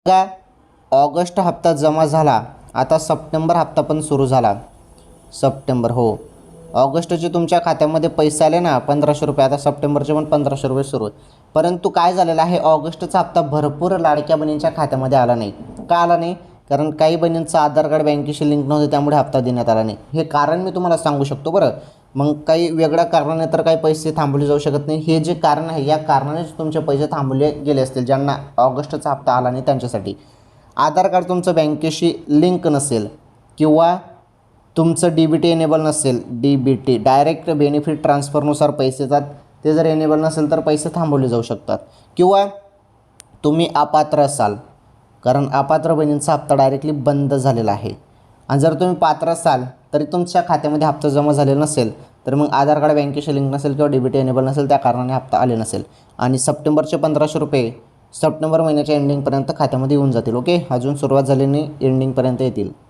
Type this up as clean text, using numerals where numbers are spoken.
का ऑगस्ट हप्ता जमा झाला, आता सप्टेंबर हप्ता पण सुरू झाला. सप्टेंबर, हो, ऑगस्टचे तुमच्या खात्यामध्ये पैसे आले ना 1500 रुपये, आता सप्टेंबरचे पण 1500 रुपये सुरू आहेत. परंतु काय झालेलं आहे, ऑगस्टचा हप्ता भरपूर लाडक्या बहिणींच्या खात्यामध्ये आला नाही. का आला नाही? कारण काही बहिणींचं आधार कार्ड बँकेशी लिंक नव्हतं, त्यामुळे हप्ता देण्यात आला नाही. हे कारण मी तुम्हाला सांगू शकतो बरं. मग काही वेगळ्या कारणाने तर काही पैसे थांबवले जाऊ शकत नाही. हे जे कारण आहे, या कारणानेच तुमचे पैसे थांबवले गेले असतील, ज्यांना ऑगस्टचा हप्ता आला नाही त्यांच्यासाठी. आधार कार्ड तुमचं बँकेशी लिंक नसेल किंवा तुमचं DBT एनेबल नसेल, DBT डायरेक्ट बेनिफिट ट्रान्सफरनुसार पैसे येतात, ते जर एनेबल नसेल तर पैसे थांबवले जाऊ शकतात. किंवा तुम्ही अपात्र असाल, कारण अपात्र बहिणींचा हप्ता डायरेक्टली बंद झालेला आहे. आणि जर तुम्ही पात्र असाल तरी तुमच्या खात्यामध्ये हप्ता जमा झालेला नसेल, तर मग आधार कार्ड बँकेशी लिंक नसेल किंवा DBT एनेबल नसेल, त्या कारणाने हप्ता आले नसेल. आणि सप्टेंबरचे 1500 रुपये सप्टेंबर महिन्याच्या एंडिंगपर्यंत खात्यामध्ये येऊन जातील. ओके, अजून सुरुवात झाली नाही, एंडिंगपर्यंत येतील.